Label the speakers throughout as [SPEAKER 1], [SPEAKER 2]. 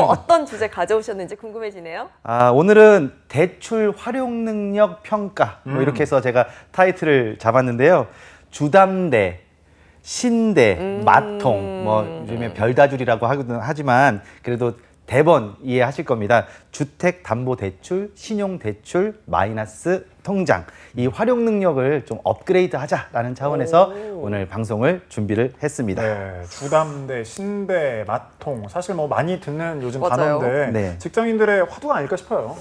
[SPEAKER 1] 어떤 주제 가져오셨는지 궁금해지네요.
[SPEAKER 2] 오늘은 대출 활용 능력 평가 뭐 이렇게 해서 제가 타이틀을 잡았는데요. 주담대, 신대, 마통, 뭐 요즘에 별다줄이라고 하지만 그래도 대번 이해하실 겁니다. 주택담보대출, 신용대출, 마이너스 통장. 이 활용 능력을 좀 업그레이드 하자라는 차원에서 오늘 방송을 준비를 했습니다.
[SPEAKER 3] 네, 주담대, 신대, 마통 사실 뭐 많이 듣는 요즘
[SPEAKER 1] 맞아요.
[SPEAKER 3] 단어인데
[SPEAKER 2] 네.
[SPEAKER 3] 직장인들의 화두가 아닐까 싶어요.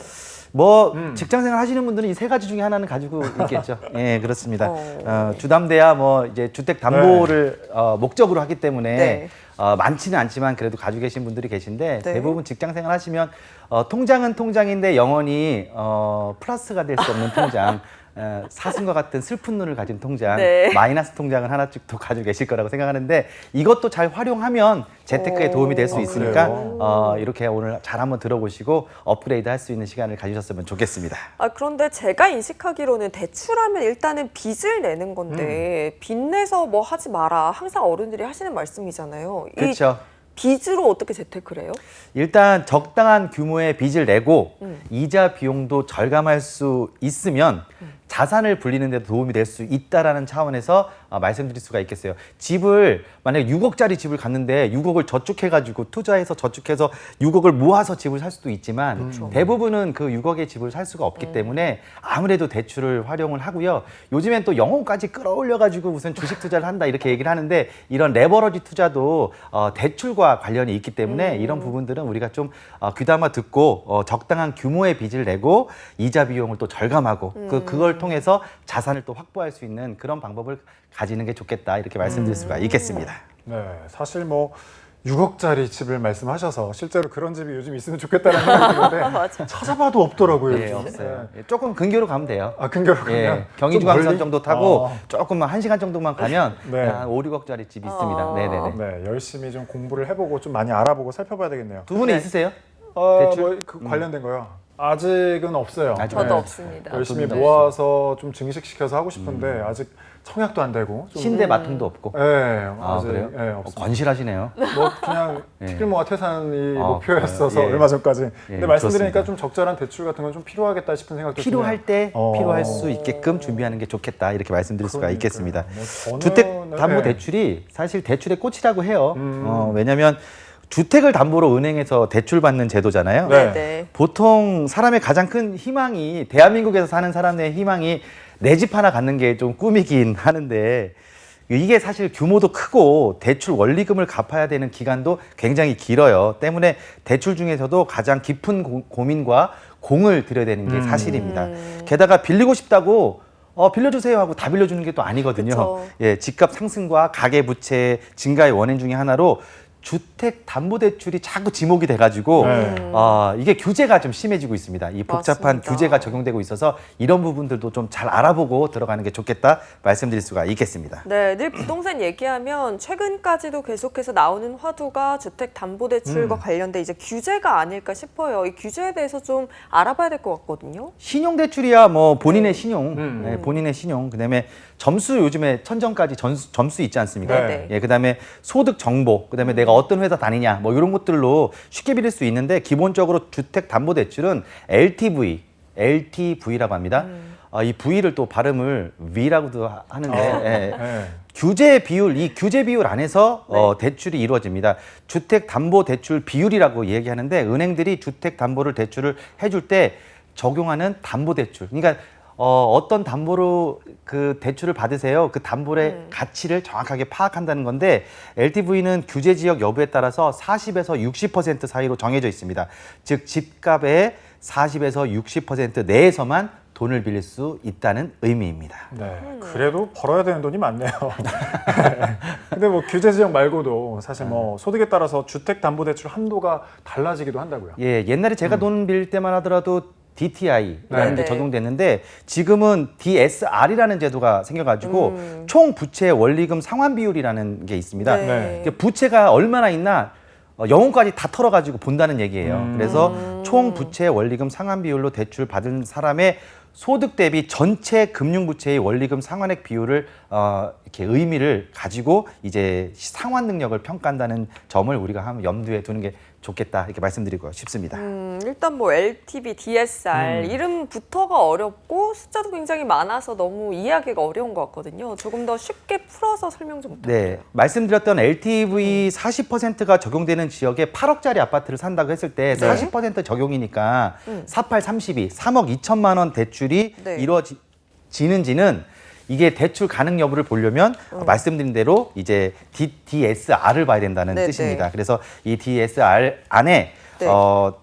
[SPEAKER 2] 뭐 직장생활 하시는 분들은 이 세 가지 중에 하나는 가지고 있겠죠. 예, 그렇습니다. 주담대야 뭐 이제 주택 담보를 목적으로 하기 때문에
[SPEAKER 1] 네.
[SPEAKER 2] 많지는 않지만 그래도 가지고 계신 분들이 계신데
[SPEAKER 1] 네.
[SPEAKER 2] 대부분 직장생활 하시면 통장은 통장인데 영원히 플러스가 될 수 없는 통장. 사슴과 같은 슬픈 눈을 가진 통장,
[SPEAKER 1] 네.
[SPEAKER 2] 마이너스 통장을 하나씩 더 가지고 계실 거라고 생각하는데 이것도 잘 활용하면 재테크에 도움이 될 수 있으니까 이렇게 오늘 잘 한번 들어보시고 업그레이드 할 수 있는 시간을 가지셨으면 좋겠습니다.
[SPEAKER 1] 그런데 제가 인식하기로는 대출하면 일단은 빚을 내는 건데 빚 내서 뭐 하지 마라. 항상 어른들이 하시는 말씀이잖아요.
[SPEAKER 2] 그렇죠.
[SPEAKER 1] 빚으로 어떻게 재테크를 해요?
[SPEAKER 2] 일단 적당한 규모의 빚을 내고 이자 비용도 절감할 수 있으면 자산을 불리는 데 도움이 될 수 있다라는 차원에서 말씀드릴 수가 있겠어요. 집을 만약에 6억짜리 집을 갔는데 6억을 저축해가지고 투자해서 저축해서 6억을 모아서 집을 살 수도 있지만 대부분은 그 6억의 집을 살 수가 없기 때문에 아무래도 대출을 활용을 하고요. 요즘엔 또 영혼까지 끌어올려가지고 무슨 주식 투자를 한다 이렇게 얘기를 하는데 이런 레버러지 투자도 대출과 관련이 있기 때문에 이런 부분들은 우리가 좀 귀담아 듣고 적당한 규모의 빚을 내고 이자 비용을 또 절감하고 그걸 통해서 자산을 또 확보할 수 있는 그런 방법을 가지는 게 좋겠다 이렇게 말씀드릴 수가 있겠습니다.
[SPEAKER 3] 네, 사실 뭐 6억짜리 집을 말씀하셔서 실제로 그런 집이 요즘 있으면 좋겠다는 생각이 드는데 찾아봐도 없더라고요.
[SPEAKER 2] 네,
[SPEAKER 3] 요즘.
[SPEAKER 2] 없어요. 조금 근교로 가면 돼요.
[SPEAKER 3] 근교로 가면
[SPEAKER 2] 예,
[SPEAKER 3] 좀
[SPEAKER 2] 경의중앙선
[SPEAKER 3] 멀리?
[SPEAKER 2] 정도 타고 조금만 1시간 정도만 가면
[SPEAKER 3] 네.
[SPEAKER 2] 한 5, 6억짜리 집이 있습니다. 네네네.
[SPEAKER 3] 네, 열심히 좀 공부를 해보고 좀 많이 알아보고 살펴봐야 되겠네요.
[SPEAKER 2] 두 분이 있으세요? 대출?
[SPEAKER 3] 뭐 그 관련된 거요? 아직은 없어요.
[SPEAKER 1] 저도 없습니다.
[SPEAKER 3] 열심히
[SPEAKER 2] 두 분도
[SPEAKER 3] 모아서 좀 증식시켜서 하고 싶은데 아직 청약도 안 되고 좀
[SPEAKER 2] 신대 마통도 없고.
[SPEAKER 3] 네, 아직
[SPEAKER 2] 그래요?
[SPEAKER 3] 없습니다.
[SPEAKER 2] 건실하시네요.
[SPEAKER 3] 뭐 그냥 티끌 모아 태산이 목표였어서
[SPEAKER 2] 예.
[SPEAKER 3] 얼마 전까지. 근데 말씀드리니까
[SPEAKER 2] 좋습니다.
[SPEAKER 3] 좀 적절한 대출 같은 건 좀 필요하겠다 싶은 생각도
[SPEAKER 2] 필요할 때
[SPEAKER 3] 드네요.
[SPEAKER 2] 필요할 수 있게끔 준비하는 게 좋겠다 이렇게 말씀드릴 수가
[SPEAKER 3] 그러니까요.
[SPEAKER 2] 있겠습니다.
[SPEAKER 3] 뭐 저는,
[SPEAKER 2] 주택담보대출이 사실 대출의 꽃이라고 해요. 왜냐하면 주택을 담보로 은행에서 대출 받는 제도잖아요.
[SPEAKER 3] 네.
[SPEAKER 1] 네.
[SPEAKER 2] 보통 사람의 가장 큰 희망이 대한민국에서 사는 사람의 희망이 내 집 하나 갖는 게 좀 꿈이긴 하는데 이게 사실 규모도 크고 대출 원리금을 갚아야 되는 기간도 굉장히 길어요. 때문에 대출 중에서도 가장 깊은 고민과 공을 들여야 되는 게 사실입니다. 게다가 빌리고 싶다고 빌려주세요 하고 다 빌려주는 게 또 아니거든요.
[SPEAKER 1] 그쵸.
[SPEAKER 2] 예, 집값 상승과 가계부채 증가의 원인 중에 하나로 주택담보대출이 자꾸 지목이 돼가지고 이게 규제가 좀 심해지고 있습니다. 이 복잡한
[SPEAKER 1] 맞습니다.
[SPEAKER 2] 규제가 적용되고 있어서 이런 부분들도 좀 잘 알아보고 들어가는 게 좋겠다 말씀드릴 수가 있겠습니다.
[SPEAKER 1] 네, 늘 부동산 얘기하면 최근까지도 계속해서 나오는 화두가 주택담보대출과 관련된 이제 규제가 아닐까 싶어요. 이 규제에 대해서 좀 알아봐야 될 것 같거든요.
[SPEAKER 2] 신용대출이야 뭐 본인의 신용, 네, 본인의 신용, 그다음에 점수 요즘에 천정까지 점수 있지 않습니까?
[SPEAKER 1] 네.
[SPEAKER 2] 예, 그다음에 소득 정보, 그다음에 내가 어떤 회사 다니냐, 뭐 이런 것들로 쉽게 빌릴 수 있는데 기본적으로 주택담보대출은 LTV라고 합니다. 이 V를 또 발음을 V라고도 하는데 규제 비율, 이 규제 비율 안에서 대출이 이루어집니다. 주택담보대출 비율이라고 얘기하는데 은행들이 주택담보를 대출을 해줄 때 적용하는 담보대출. 그러니까 어떤 담보로 그 대출을 받으세요. 그 담보의 가치를 정확하게 파악한다는 건데 LTV는 규제 지역 여부에 따라서 40에서 60% 사이로 정해져 있습니다. 즉 집값의 40에서 60% 내에서만 돈을 빌릴 수 있다는 의미입니다.
[SPEAKER 3] 네, 그래도 벌어야 되는 돈이 많네요. 근데 뭐 규제 지역 말고도 사실 뭐 소득에 따라서 주택담보대출 한도가 달라지기도 한다고요.
[SPEAKER 2] 예, 옛날에 제가 돈 빌릴 때만 하더라도 DTI라는 게
[SPEAKER 1] 네.
[SPEAKER 2] 적용됐는데 지금은 DSR이라는 제도가 생겨가지고 총 부채 원리금 상환 비율이라는 게 있습니다.
[SPEAKER 1] 네.
[SPEAKER 2] 부채가 얼마나 있나 영혼까지 다 털어가지고 본다는 얘기예요. 그래서 총 부채 원리금 상환 비율로 대출 받은 사람의 소득 대비 전체 금융부채의 원리금 상환액 비율을 이렇게 의미를 가지고 이제 상환 능력을 평가한다는 점을 우리가 한번 염두에 두는 게 좋겠다 이렇게 말씀드리고 싶습니다.
[SPEAKER 1] 일단 뭐 LTV, DSR 이름부터가 어렵고 숫자도 굉장히 많아서 너무 이해하기가 어려운 것 같거든요. 조금 더 쉽게 풀어서 설명 좀 부탁드려요.
[SPEAKER 2] 네, 말씀드렸던 LTV 40%가 적용되는 지역에 8억짜리 아파트를 산다고 했을 때 40% 적용이니까 48, 32, 3억 2천만 원 대출이
[SPEAKER 1] 네.
[SPEAKER 2] 이루어지는지는 이게 대출 가능 여부를 보려면 말씀드린 대로 이제 DSR을 봐야 된다는
[SPEAKER 1] 네,
[SPEAKER 2] 뜻입니다.
[SPEAKER 1] 네.
[SPEAKER 2] 그래서 이 DSR 안에
[SPEAKER 1] 네.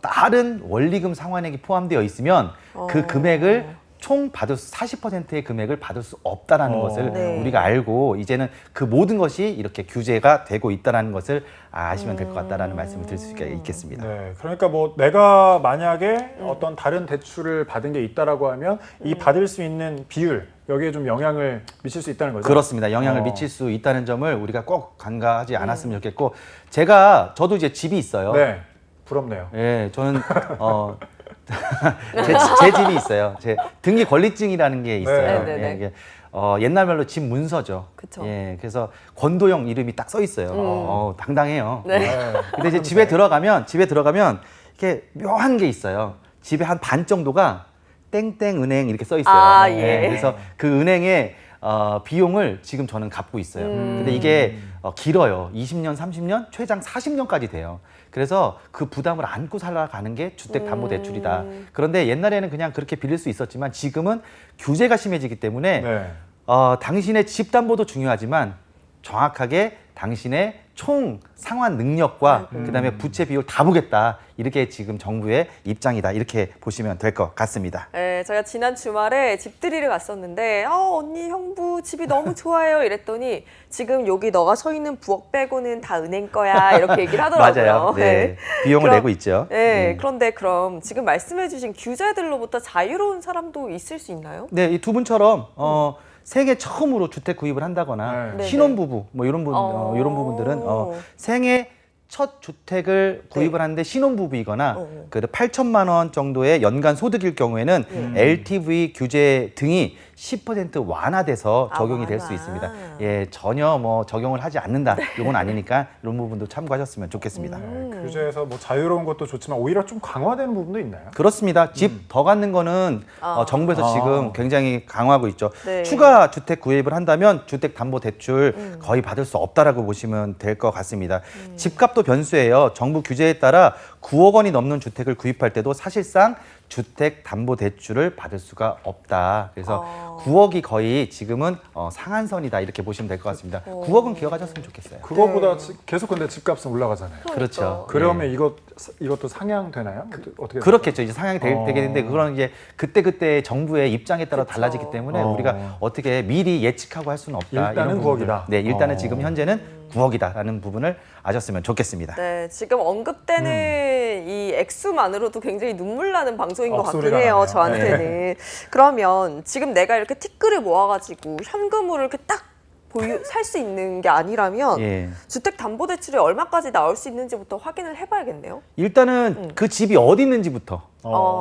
[SPEAKER 2] 다른 원리금 상환액이 포함되어 있으면 그 금액을 총 받을 수 40%의 금액을 받을 수 없다라는 것을
[SPEAKER 1] 네.
[SPEAKER 2] 우리가 알고 이제는 그 모든 것이 이렇게 규제가 되고 있다라는 것을 아시면 될 것 같다라는 말씀을 드릴 수가 있겠습니다.
[SPEAKER 3] 네, 그러니까 뭐 내가 만약에 어떤 다른 대출을 받은 게 있다라고 하면 이 받을 수 있는 비율 여기에 좀 영향을 미칠 수 있다는 거죠.
[SPEAKER 2] 그렇습니다. 영향을 미칠 수 있다는 점을 우리가 꼭 간과하지 않았으면 좋겠고 저도 이제 집이 있어요.
[SPEAKER 3] 네, 부럽네요.
[SPEAKER 2] 예, 저는 제 집이 있어요. 제 등기 권리증이라는 게 있어요.
[SPEAKER 1] 네, 네, 네.
[SPEAKER 2] 예, 이게 집 문서죠. 집 문서죠.
[SPEAKER 1] 그쵸.
[SPEAKER 2] 예, 그래서 권도영 이름이 딱 써 있어요. 당당해요.
[SPEAKER 1] 네.
[SPEAKER 3] 네.
[SPEAKER 2] 근데 이제 집에 들어가면 이렇게 묘한 게 있어요. 집에 한 반 정도가 땡땡 은행 이렇게 써 있어요.
[SPEAKER 1] 아, 예.
[SPEAKER 2] 그래서 그 은행의 비용을 지금 저는 갚고 있어요. 근데 이게 길어요. 20년, 30년, 최장 40년까지 돼요. 그래서 그 부담을 안고 살아가는 게 주택담보대출이다. 그런데 옛날에는 그냥 그렇게 빌릴 수 있었지만 지금은 규제가 심해지기 때문에
[SPEAKER 3] 네.
[SPEAKER 2] 당신의 집담보도 중요하지만 정확하게 당신의 총 상환 능력과 그다음에 부채 비율 다 보겠다. 이렇게 지금 정부의 입장이다. 이렇게 보시면 될 것 같습니다.
[SPEAKER 1] 네, 제가 지난 주말에 집들이를 갔었는데 언니 형부 집이 너무 좋아요 이랬더니 지금 여기 너가 서 있는 부엌 빼고는 다 은행 거야 이렇게 얘기를 하더라고요.
[SPEAKER 2] 맞아요. 네. 비용을
[SPEAKER 1] 그럼-
[SPEAKER 2] 내고 있죠.
[SPEAKER 1] 네, 그런데 그럼 지금 말씀해주신 규제들로부터 자유로운 사람도 있을 수 있나요?
[SPEAKER 2] 네, 이 두 분처럼 생애 처음으로 주택 구입을 한다거나
[SPEAKER 3] 네.
[SPEAKER 2] 신혼부부 뭐 이런 이런 부분들은 생애 첫 주택을 구입을 하는데 신혼부부이거나 그 8천만 원 정도의 연간 소득일 경우에는 LTV 규제 등이 10% 완화돼서 적용이 될 수
[SPEAKER 1] 완화.
[SPEAKER 2] 있습니다. 예, 전혀 뭐 적용을 하지 않는다. 이건 아니니까 이런 부분도 참고하셨으면 좋겠습니다.
[SPEAKER 3] 네, 규제에서 뭐 자유로운 것도 좋지만 오히려 좀 강화되는 부분도 있나요?
[SPEAKER 2] 그렇습니다. 집 더 갖는 거는 정부에서 지금 굉장히 강화하고 있죠.
[SPEAKER 1] 네.
[SPEAKER 2] 추가 주택 구입을 한다면 주택담보대출 거의 받을 수 없다라고 보시면 될 것 같습니다. 집값도 변수예요. 정부 규제에 따라 9억 원이 넘는 주택을 구입할 때도 사실상 주택담보대출을 받을 수가 없다. 그래서 9억이 거의 지금은 상한선이다 이렇게 보시면 될 것 같습니다. 9억은 기억하셨으면 좋겠어요.
[SPEAKER 3] 그거보다 계속 근데 집값은 올라가잖아요.
[SPEAKER 2] 그렇죠.
[SPEAKER 3] 그러면
[SPEAKER 2] 예.
[SPEAKER 3] 이것도 상향되나요? 어떻게
[SPEAKER 2] 그렇겠죠. 이제 상향이 되게
[SPEAKER 3] 어.
[SPEAKER 2] 되는데 그건 이제 그때 정부의 입장에 따라 달라지기 때문에 우리가 어떻게 미리 예측하고 할 수는 없다.
[SPEAKER 3] 일단은
[SPEAKER 2] 이런 부분들.
[SPEAKER 3] 9억이다.
[SPEAKER 2] 네, 일단은 지금 현재는 9억이다라는 부분을 아셨으면 좋겠습니다.
[SPEAKER 1] 네, 지금 언급되는 이 액수만으로도 굉장히 눈물 나는 방송인 것 같긴
[SPEAKER 3] 억소리가
[SPEAKER 1] 해요,
[SPEAKER 3] 나네요.
[SPEAKER 1] 저한테는. 그러면 지금 내가 이렇게 티끌을 모아가지고 현금으로 이렇게 딱 살 수 있는 게 아니라면
[SPEAKER 2] 예.
[SPEAKER 1] 주택담보대출이 얼마까지 나올 수 있는지부터 확인을 해봐야겠네요.
[SPEAKER 2] 일단은 그 집이 어디 있는지부터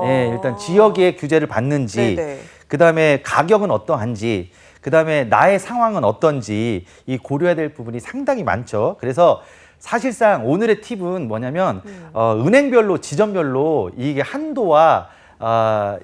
[SPEAKER 2] 예, 일단 지역의 규제를 받는지
[SPEAKER 1] 네네.
[SPEAKER 2] 그다음에 가격은 어떠한지 그다음에 나의 상황은 어떤지 이 고려해야 될 부분이 상당히 많죠. 그래서 사실상 오늘의 팁은 뭐냐면 은행별로 지점별로 이게 한도와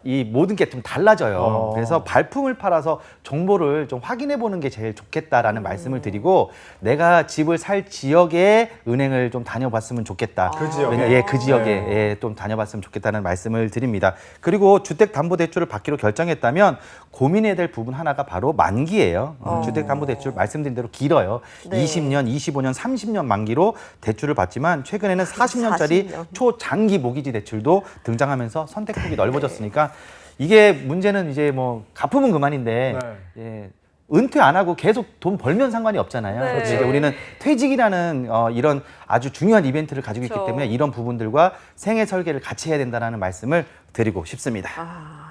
[SPEAKER 2] 이 모든 게 좀 달라져요. 그래서 발품을 팔아서 정보를 좀 확인해 보는 게 제일 좋겠다라는 말씀을 드리고 내가 집을 살 지역에 은행을 좀 다녀봤으면 좋겠다.
[SPEAKER 3] 그 지역에?
[SPEAKER 2] 그 지역에 예, 좀 다녀봤으면 좋겠다는 말씀을 드립니다. 그리고 주택담보대출을 받기로 결정했다면 고민해야 될 부분 하나가 바로 만기예요. 주택담보대출 말씀드린 대로 길어요.
[SPEAKER 1] 네.
[SPEAKER 2] 20년, 25년, 30년 만기로 대출을 받지만 최근에는 40년짜리
[SPEAKER 1] 40년.
[SPEAKER 2] 초장기 모기지 대출도 등장하면서 선택폭이 넓어졌으니까 이게 문제는 이제 뭐 갚으면 그만인데 예, 은퇴 안 하고 계속 돈 벌면 상관이 없잖아요.
[SPEAKER 1] 네.
[SPEAKER 2] 그래서 이제 우리는 퇴직이라는 이런 아주 중요한 이벤트를 가지고 있기
[SPEAKER 1] 그렇죠.
[SPEAKER 2] 때문에 이런 부분들과 생애 설계를 같이 해야 된다는 말씀을 드리고 싶습니다.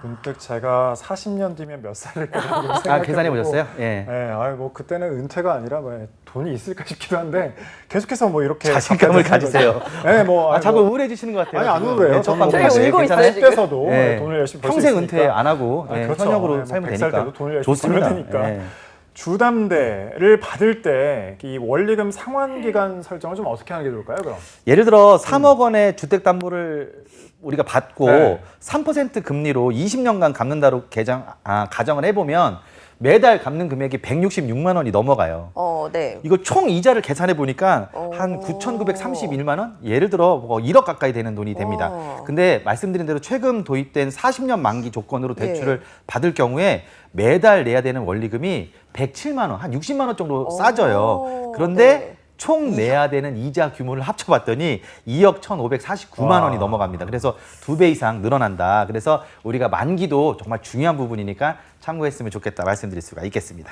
[SPEAKER 3] 문득 제가 40년 뒤면 몇 살일까 생각해보고
[SPEAKER 2] 계산해 보셨어요? 예.
[SPEAKER 3] 네, 뭐 그때는 은퇴가 아니라 뭐 돈이 있을까 싶기도 한데 계속해서 뭐 이렇게
[SPEAKER 2] 자신감을
[SPEAKER 3] 갚아야 되는
[SPEAKER 2] 가지세요.
[SPEAKER 3] 거죠. 네, 뭐
[SPEAKER 2] 자꾸
[SPEAKER 3] 뭐,
[SPEAKER 2] 우울해지시는 것 같아요.
[SPEAKER 3] 아니 안
[SPEAKER 2] 지금.
[SPEAKER 3] 우울해요.
[SPEAKER 2] 예,
[SPEAKER 3] 저는 뭐
[SPEAKER 1] 저희 울고 있어요, 지금.
[SPEAKER 3] 10대에서도
[SPEAKER 2] 예.
[SPEAKER 3] 돈을 열심히 벌수
[SPEAKER 2] 평생
[SPEAKER 3] 있으니까.
[SPEAKER 2] 은퇴 안 하고 예,
[SPEAKER 3] 그렇죠.
[SPEAKER 2] 현역으로
[SPEAKER 3] 뭐
[SPEAKER 2] 살면
[SPEAKER 3] 100살
[SPEAKER 2] 되니까
[SPEAKER 3] 때도 돈을 열심히
[SPEAKER 2] 좋습니다.
[SPEAKER 3] 벌면 되니까.
[SPEAKER 2] 예.
[SPEAKER 3] 주담대를 받을 때 이 원리금 상환 기간 설정을 좀 어떻게 하는 게 좋을까요, 그럼?
[SPEAKER 2] 예를 들어 3억 원의 주택담보를 우리가 받고
[SPEAKER 3] 네.
[SPEAKER 2] 3% 금리로 20년간 갚는다로 가정을 해보면 매달 갚는 금액이 166만 원이 넘어가요.
[SPEAKER 1] 네.
[SPEAKER 2] 이거 총 이자를 계산해 보니까
[SPEAKER 1] 어.
[SPEAKER 2] 한 9,931만 원? 예를 들어 뭐 1억 가까이 되는 돈이 됩니다. 근데 말씀드린 대로 최근 도입된 40년 만기 조건으로 대출을 받을 경우에 매달 내야 되는 원리금이 107만 원, 한 60만 원 정도 싸져요. 그런데
[SPEAKER 1] 네.
[SPEAKER 2] 총 내야 되는 이자 규모를 합쳐봤더니 2억 1,549만 원이 넘어갑니다. 그래서 2배 이상 늘어난다. 그래서 우리가 만기도 정말 중요한 부분이니까 참고했으면 좋겠다 말씀드릴 수가 있겠습니다.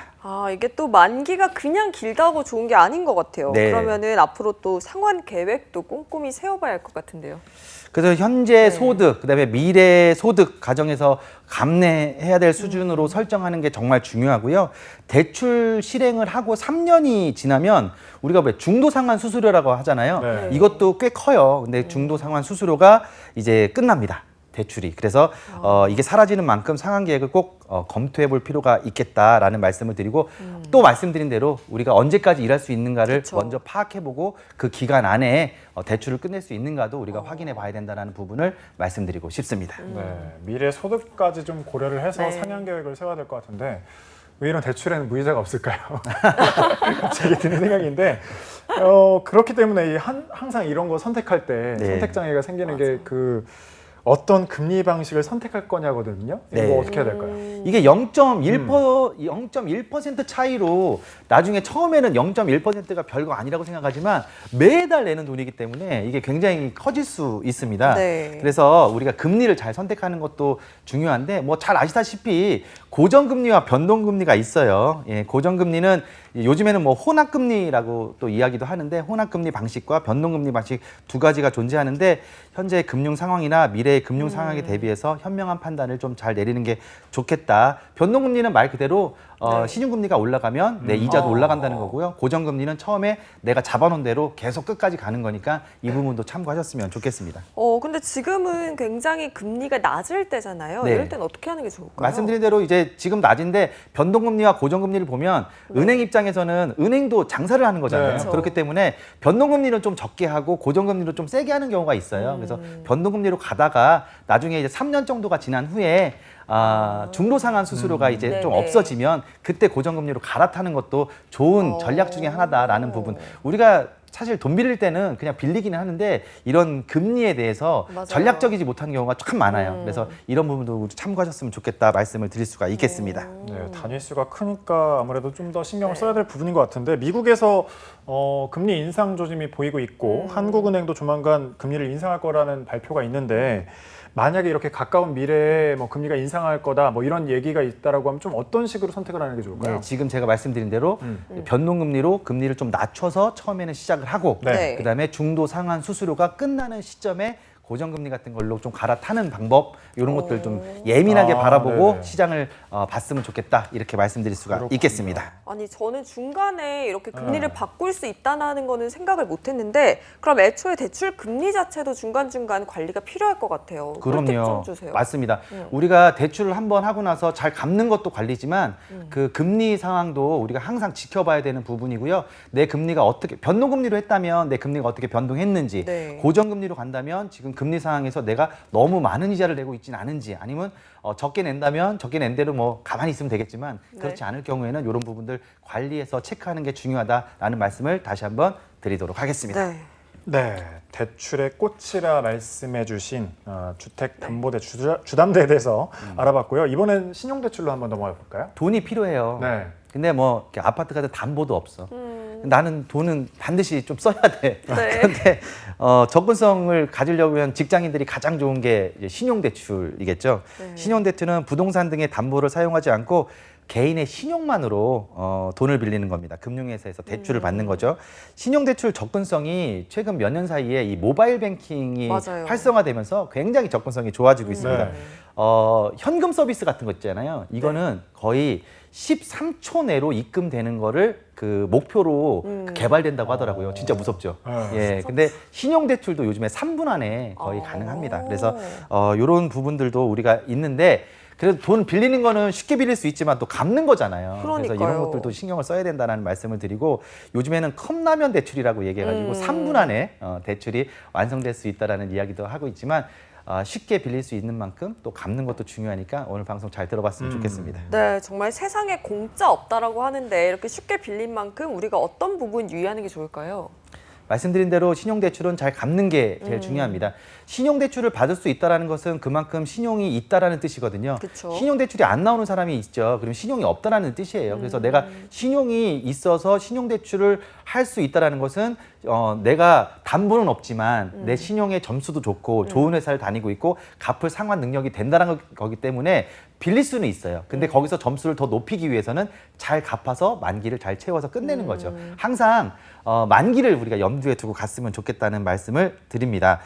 [SPEAKER 1] 이게 또 만기가 그냥 길다고 좋은 게 아닌 것 같아요.
[SPEAKER 2] 네.
[SPEAKER 1] 그러면은 앞으로 또 상환 계획도 꼼꼼히 세워봐야 할 것 같은데요.
[SPEAKER 2] 그래서 현재 소득, 그다음에 미래 소득 가정에서 감내해야 될 수준으로 설정하는 게 정말 중요하고요. 대출 실행을 하고 3년이 지나면 우리가 왜 중도 상환 수수료라고 하잖아요.
[SPEAKER 3] 네.
[SPEAKER 2] 이것도 꽤 커요. 근데 중도 상환 수수료가 이제 끝납니다. 대출이. 그래서 이게 사라지는 만큼 상환 계획을 꼭 검토해 볼 필요가 있겠다라는 말씀을 드리고 또 말씀드린 대로 우리가 언제까지 일할 수 있는가를
[SPEAKER 1] 그쵸.
[SPEAKER 2] 먼저 파악해 보고 그 기간 안에 대출을 끝낼 수 있는가도 우리가 확인해 봐야 된다는 부분을 말씀드리고 싶습니다.
[SPEAKER 3] 네, 미래 소득까지 좀 고려를 해서
[SPEAKER 1] 네.
[SPEAKER 3] 상향 계획을 세워야 될 것 같은데 왜 이런 대출에는 무이자가 없을까요? 갑자기 드는 생각인데 그렇기 때문에 항상 이런 거 선택할 때
[SPEAKER 2] 네.
[SPEAKER 3] 선택 장애가 생기는 게 그 어떤 금리 방식을 선택할 거냐거든요. 이거
[SPEAKER 2] 네.
[SPEAKER 3] 어떻게 해야 될까요?
[SPEAKER 2] 이게 0.1% 차이로 나중에 처음에는 0.1%가 별거 아니라고 생각하지만 매달 내는 돈이기 때문에 이게 굉장히 커질 수 있습니다.
[SPEAKER 1] 네.
[SPEAKER 2] 그래서 우리가 금리를 잘 선택하는 것도 중요한데 뭐 잘 아시다시피 고정금리와 변동금리가 있어요. 예, 고정금리는 요즘에는 뭐 혼합금리라고 또 이야기도 하는데 혼합금리 방식과 변동금리 방식 두 가지가 존재하는데 현재 금융 상황이나 미래의 금융 상황에 대비해서 현명한 판단을 좀 잘 내리는 게 좋겠다. 변동금리는 말 그대로 신용금리가 올라가면 내 이자도 올라간다는 거고요. 고정금리는 처음에 내가 잡아놓은 대로 계속 끝까지 가는 거니까 이 부분도 참고하셨으면 좋겠습니다.
[SPEAKER 1] 근데 지금은 굉장히 금리가 낮을 때잖아요.
[SPEAKER 2] 네.
[SPEAKER 1] 이럴 땐 어떻게 하는 게 좋을까요?
[SPEAKER 2] 말씀드린 대로 이제 지금 낮은데 변동금리와 고정금리를 보면 은행 입장에서는 은행도 장사를 하는 거잖아요.
[SPEAKER 3] 네.
[SPEAKER 1] 그렇죠.
[SPEAKER 2] 그렇기 때문에 변동금리는 좀 적게 하고 고정금리를 좀 세게 하는 경우가 있어요. 그래서 변동금리로 가다가 나중에 이제 3년 정도가 지난 후에 중도 상환 수수료가 이제 좀
[SPEAKER 1] 네네.
[SPEAKER 2] 없어지면 그때 고정금리로 갈아타는 것도 좋은 전략 중에 하나다라는 부분. 우리가 사실 돈 빌릴 때는 그냥 빌리기는 하는데 이런 금리에 대해서
[SPEAKER 1] 맞아요.
[SPEAKER 2] 전략적이지 못한 경우가 참 많아요. 그래서 이런 부분도 참고하셨으면 좋겠다 말씀을 드릴 수가 있겠습니다.
[SPEAKER 3] 네, 단위수가 크니까 아무래도 좀 더 신경을 써야 될 부분인 것 같은데 미국에서 금리 인상 조짐이 보이고 있고 한국은행도 조만간 금리를 인상할 거라는 발표가 있는데 만약에 이렇게 가까운 미래에 뭐 금리가 인상할 거다 뭐 이런 얘기가 있다라고 하면 좀 어떤 식으로 선택을 하는 게 좋을까요?
[SPEAKER 2] 네, 지금 제가 말씀드린 대로 변동금리로 금리를 좀 낮춰서 처음에는 시작을 하고
[SPEAKER 3] 네.
[SPEAKER 2] 그다음에 중도 상환 수수료가 끝나는 시점에 고정금리 같은 걸로 좀 갈아타는 방법 이런 것들 좀 예민하게 바라보고
[SPEAKER 3] 네네.
[SPEAKER 2] 시장을 봤으면 좋겠다 이렇게 말씀드릴 수가
[SPEAKER 3] 그렇군요.
[SPEAKER 2] 있겠습니다.
[SPEAKER 1] 아니 저는 중간에 이렇게 금리를 바꿀 수 있다는 거는 생각을 못했는데 그럼 애초에 대출 금리 자체도 중간중간 관리가 필요할 것 같아요. 꿀팁
[SPEAKER 2] 그럼요.
[SPEAKER 1] 좀 주세요.
[SPEAKER 2] 맞습니다. 우리가 대출을 한번 하고 나서 잘 갚는 것도 관리지만 그 금리 상황도 우리가 항상 지켜봐야 되는 부분이고요. 내 금리가 어떻게 변동금리로 했다면 내 금리가 어떻게 변동했는지
[SPEAKER 1] 네.
[SPEAKER 2] 고정금리로 간다면 지금 금리 상황에서 내가 너무 많은 이자를 내고 있지는 않은지 아니면 적게 낸다면 적게 낸 대로 뭐 가만히 있으면 되겠지만 그렇지 않을 경우에는 이런 부분들 관리해서 체크하는 게 중요하다라는 말씀을 다시 한번 드리도록 하겠습니다.
[SPEAKER 1] 네.
[SPEAKER 3] 네, 대출의 꽃이라 말씀해주신 주택담보대출 주담대에 대해서 알아봤고요. 이번엔 신용대출로 한번 넘어가 볼까요?
[SPEAKER 2] 돈이 필요해요.
[SPEAKER 3] 네.
[SPEAKER 2] 근데 뭐 이렇게 아파트 가도 담보도 없어. 나는 돈은 반드시 좀 써야 돼.
[SPEAKER 1] 네.
[SPEAKER 2] 그런데 접근성을 가지려면 직장인들이 가장 좋은 게 이제 신용대출이겠죠.
[SPEAKER 1] 네.
[SPEAKER 2] 신용대출은 부동산 등의 담보를 사용하지 않고 개인의 신용만으로 돈을 빌리는 겁니다. 금융회사에서 대출을 받는 거죠. 신용대출 접근성이 최근 몇 년 사이에 이 모바일 뱅킹이
[SPEAKER 1] 맞아요.
[SPEAKER 2] 활성화되면서 굉장히 접근성이 좋아지고 있습니다.
[SPEAKER 3] 네.
[SPEAKER 2] 현금 서비스 같은 거 있잖아요. 이거는 거의 13초 내로 입금되는 거를 그 목표로 개발된다고 하더라고요. 진짜 무섭죠. 예. 근데 신용대출도 요즘에 3분 안에 거의 가능합니다. 그래서 이런 부분들도 우리가 있는데 그래도 돈 빌리는 거는 쉽게 빌릴 수 있지만 또 갚는 거잖아요. 그래서
[SPEAKER 1] 그러니까요.
[SPEAKER 2] 이런 것들도 신경을 써야 된다는 말씀을 드리고 요즘에는 컵라면 대출이라고 얘기해가지고 3분 안에 대출이 완성될 수 있다라는 이야기도 하고 있지만 쉽게 빌릴 수 있는 만큼 또 갚는 것도 중요하니까 오늘 방송 잘 들어봤으면 좋겠습니다.
[SPEAKER 1] 네, 정말 세상에 공짜 없다라고 하는데 이렇게 쉽게 빌린 만큼 우리가 어떤 부분 유의하는 게 좋을까요?
[SPEAKER 2] 말씀드린 대로 신용대출은 잘 갚는 게 제일 중요합니다. 신용대출을 받을 수 있다는 것은 그만큼 신용이 있다라는 뜻이거든요.
[SPEAKER 1] 그쵸.
[SPEAKER 2] 신용대출이 안 나오는 사람이 있죠. 그럼 신용이 없다라는 뜻이에요. 그래서 내가 신용이 있어서 신용대출을 할 수 있다는 것은 내가 담보는 없지만 내 신용의 점수도 좋고 좋은 회사를 다니고 있고 갚을 상환 능력이 된다는 거기 때문에 빌릴 수는 있어요. 근데 거기서 점수를 더 높이기 위해서는 잘 갚아서 만기를 잘 채워서 끝내는 거죠. 항상 만기를 우리가 염두에 두고 갔으면 좋겠다는 말씀을 드립니다.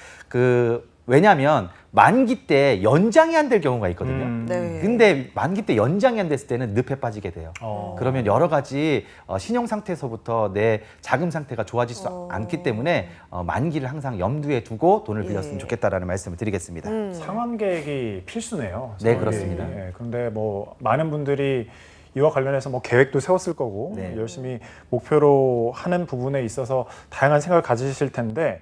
[SPEAKER 2] 왜냐하면 만기 때 연장이 안 될 경우가 있거든요.
[SPEAKER 1] 네.
[SPEAKER 2] 근데 만기 때 연장이 안 됐을 때는 늪에 빠지게 돼요. 그러면 여러 가지 신용 상태에서부터 내 자금 상태가 좋아질 수 않기 때문에 만기를 항상 염두에 두고 돈을 빌렸으면 좋겠다라는 말씀을 드리겠습니다.
[SPEAKER 3] 상환 계획이 필수네요.
[SPEAKER 2] 네,
[SPEAKER 3] 상환
[SPEAKER 2] 그렇습니다.
[SPEAKER 3] 계획이. 예, 그런데 뭐 많은 분들이 이와 관련해서 뭐 계획도 세웠을 거고
[SPEAKER 2] 네.
[SPEAKER 3] 열심히 목표로 하는 부분에 있어서 다양한 생각을 가지실 텐데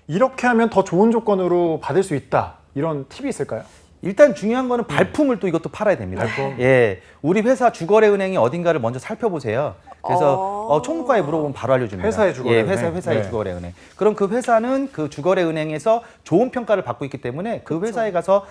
[SPEAKER 3] 이렇게 하면 더 좋은 조건으로 받을 수 있다. 이런 팁이 있을까요?
[SPEAKER 2] 일단 중요한 거는 발품을 또 이것도 팔아야 됩니다.
[SPEAKER 3] 발품?
[SPEAKER 2] 예, 우리 회사 주거래은행이 어딘가를 먼저 살펴보세요. 그래서 총무과에 물어보면 바로 알려줍니다.
[SPEAKER 3] 회사의 주거래은행?
[SPEAKER 2] 예, 회사의
[SPEAKER 3] 네.
[SPEAKER 2] 주거래은행. 그럼 그 회사는 그 주거래은행에서 좋은 평가를 받고 있기 때문에 그 회사에 가서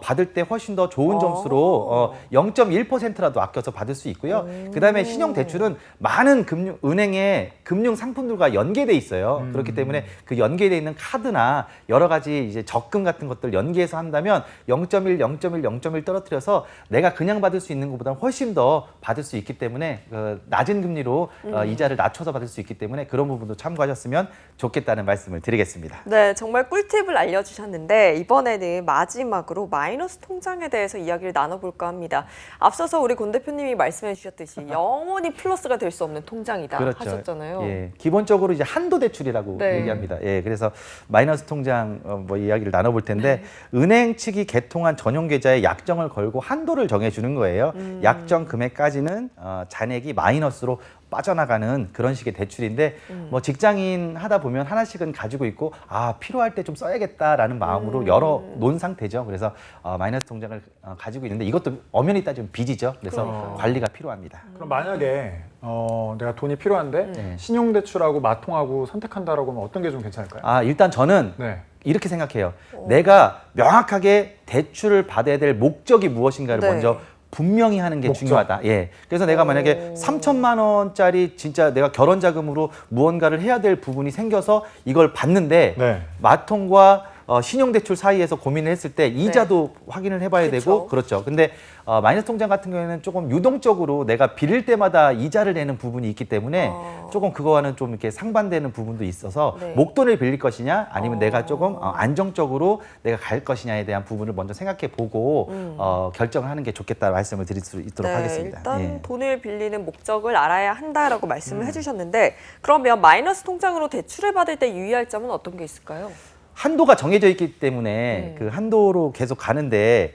[SPEAKER 2] 받을 때 훨씬 더 좋은 점수로 0.1%라도 아껴서 받을 수 있고요. 그다음에 신용대출은 많은 은행의 금융 상품들과 연계돼 있어요. 그렇기 때문에 그 연계돼 있는 카드나 여러 가지 이제 적금 같은 것들 연계해서 한다면 0.1, 0.1, 0.1 떨어뜨려서 내가 그냥 받을 수 있는 것보다 훨씬 더 받을 수 있기 때문에 낮은 금리로 이자를 낮춰서 받을 수 있기 때문에 그런 부분도 참고하셨으면 좋겠다는 말씀을 드리겠습니다.
[SPEAKER 1] 네, 정말 꿀팁을 알려주셨는데 이번에는 마지막으로 마이너스 통장에 대해서 이야기를 나눠볼까 합니다. 앞서서 우리 권 대표님이 말씀해 주셨듯이 영원히 플러스가 될 수 없는 통장이다 하셨잖아요.
[SPEAKER 2] 예, 기본적으로 이제 한도 대출이라고
[SPEAKER 1] 네.
[SPEAKER 2] 얘기합니다. 예, 그래서 마이너스 통장 뭐 이야기를 나눠볼 텐데 은행 측이 개통한 전용 계좌에 약정을 걸고 한도를 정해주는 거예요. 약정 금액까지는 잔액이 마이너스로 빠져나가는 그런 식의 대출인데 뭐 직장인 하다 보면 하나씩은 가지고 있고 필요할 때 좀 써야겠다라는 마음으로 열어 놓은 상태죠. 그래서 마이너스 통장을 가지고 있는데 이것도 엄연히 따지면 빚이죠. 그래서 관리가 필요합니다.
[SPEAKER 3] 그럼 만약에 내가 돈이 필요한데 신용대출하고 마통하고 선택한다라고 하면 어떤 게 좀 괜찮을까요?
[SPEAKER 2] 일단 저는
[SPEAKER 3] 네.
[SPEAKER 2] 이렇게 생각해요. 내가 명확하게 대출을 받아야 될 목적이 무엇인가를
[SPEAKER 1] 네.
[SPEAKER 2] 먼저 분명히 하는 게
[SPEAKER 3] 목적.
[SPEAKER 2] 중요하다. 예. 그래서 내가 만약에 3천만 원짜리 진짜 내가 결혼 자금으로 무언가를 해야 될 부분이 생겨서 이걸 받는데
[SPEAKER 3] 네.
[SPEAKER 2] 마통과 신용대출 사이에서 고민을 했을 때 이자도 확인을 해봐야
[SPEAKER 1] 그쵸.
[SPEAKER 2] 되고 그렇죠. 근데 마이너스 통장 같은 경우에는 조금 유동적으로 내가 빌릴 때마다 이자를 내는 부분이 있기 때문에 조금 그거와는 좀 이렇게 상반되는 부분도 있어서
[SPEAKER 1] 네.
[SPEAKER 2] 목돈을 빌릴 것이냐 아니면 내가 조금 안정적으로 내가 갈 것이냐에 대한 부분을 먼저 생각해 보고 결정을 하는 게 좋겠다 말씀을 드릴 수 있도록 하겠습니다.
[SPEAKER 1] 일단
[SPEAKER 2] 예.
[SPEAKER 1] 돈을 빌리는 목적을 알아야 한다라고 말씀을 해주셨는데 그러면 마이너스 통장으로 대출을 받을 때 유의할 점은 어떤 게 있을까요?
[SPEAKER 2] 한도가 정해져 있기 때문에 그 한도로 계속 가는데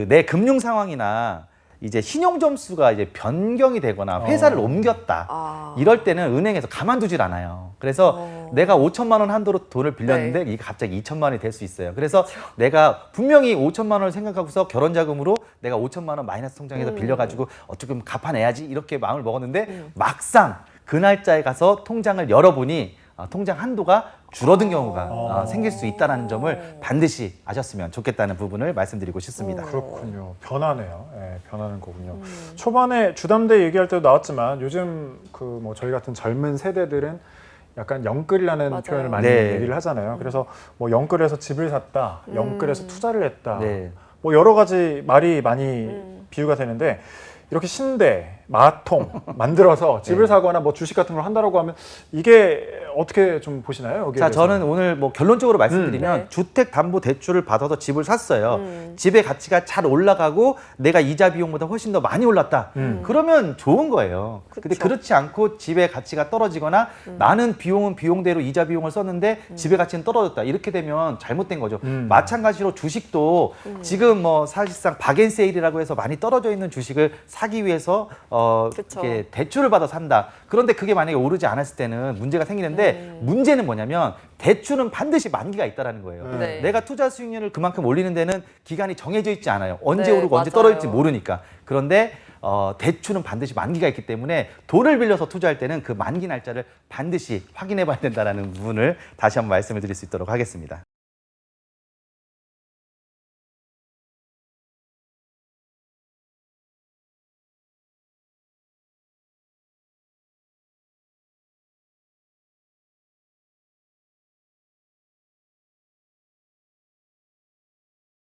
[SPEAKER 2] 내 금융 상황이나 이제 신용 점수가 이제 변경이 되거나 회사를 옮겼다. 이럴 때는 은행에서 가만두질 않아요. 그래서 내가 5천만 원 한도로 돈을 빌렸는데 이게 갑자기 2천만 원이 될 수 있어요. 그래서 내가 분명히 5천만 원을 생각하고서 결혼 자금으로 내가 5천만 원 마이너스 통장에서 빌려가지고 어떻게 갚아내야지 이렇게 마음을 먹었는데 막상 그 날짜에 가서 통장을 열어보니 통장 한도가 줄어든 경우가 생길 수 있다는 점을 반드시 아셨으면 좋겠다는 부분을 말씀드리고 싶습니다.
[SPEAKER 3] 그렇군요. 변하네요. 예, 변하는 거군요. 초반에 주담대 얘기할 때도 나왔지만 요즘 그 뭐 저희 같은 젊은 세대들은 약간 영끌이라는
[SPEAKER 1] 맞아요.
[SPEAKER 3] 표현을 많이
[SPEAKER 2] 네.
[SPEAKER 3] 얘기를 하잖아요. 그래서 뭐 영끌에서 집을 샀다, 영끌에서 투자를 했다,
[SPEAKER 2] 네.
[SPEAKER 3] 뭐 여러 가지 말이 많이 비유가 되는데 이렇게 신대 마통 만들어서 집을
[SPEAKER 2] 네.
[SPEAKER 3] 사거나 뭐 주식 같은 걸 한다라고 하면 이게 어떻게 좀 보시나요? 여기에
[SPEAKER 2] 자,
[SPEAKER 3] 대해서?
[SPEAKER 2] 저는 오늘 뭐 결론적으로 말씀드리면
[SPEAKER 1] 네.
[SPEAKER 2] 주택담보대출을 받아서 집을 샀어요. 집의 가치가 잘 올라가고 내가 이자 비용보다 훨씬 더 많이 올랐다. 그러면 좋은 거예요. 근데
[SPEAKER 1] 그쵸.
[SPEAKER 2] 그렇지 않고 집의 가치가 떨어지거나 나는 비용은 비용대로 이자 비용을 썼는데 집의 가치는 떨어졌다. 이렇게 되면 잘못된 거죠. 마찬가지로 주식도 지금 뭐 사실상 박앤세일이라고 해서 많이 떨어져 있는 주식을 사기 위해서
[SPEAKER 1] 그쵸.
[SPEAKER 2] 이렇게 대출을 받아 산다. 그런데 그게 만약에 오르지 않았을 때는 문제가 생기는데 문제는 뭐냐면 대출은 반드시 만기가 있다라는 거예요.
[SPEAKER 1] 네.
[SPEAKER 2] 내가 투자 수익률을 그만큼 올리는 데는 기간이 정해져 있지 않아요. 언제
[SPEAKER 1] 네,
[SPEAKER 2] 오르고 언제
[SPEAKER 1] 맞아요.
[SPEAKER 2] 떨어질지 모르니까. 그런데 대출은 반드시 만기가 있기 때문에 돈을 빌려서 투자할 때는 그 만기 날짜를 반드시 확인해 봐야 된다는 부분을 다시 한번 말씀을 드릴 수 있도록 하겠습니다.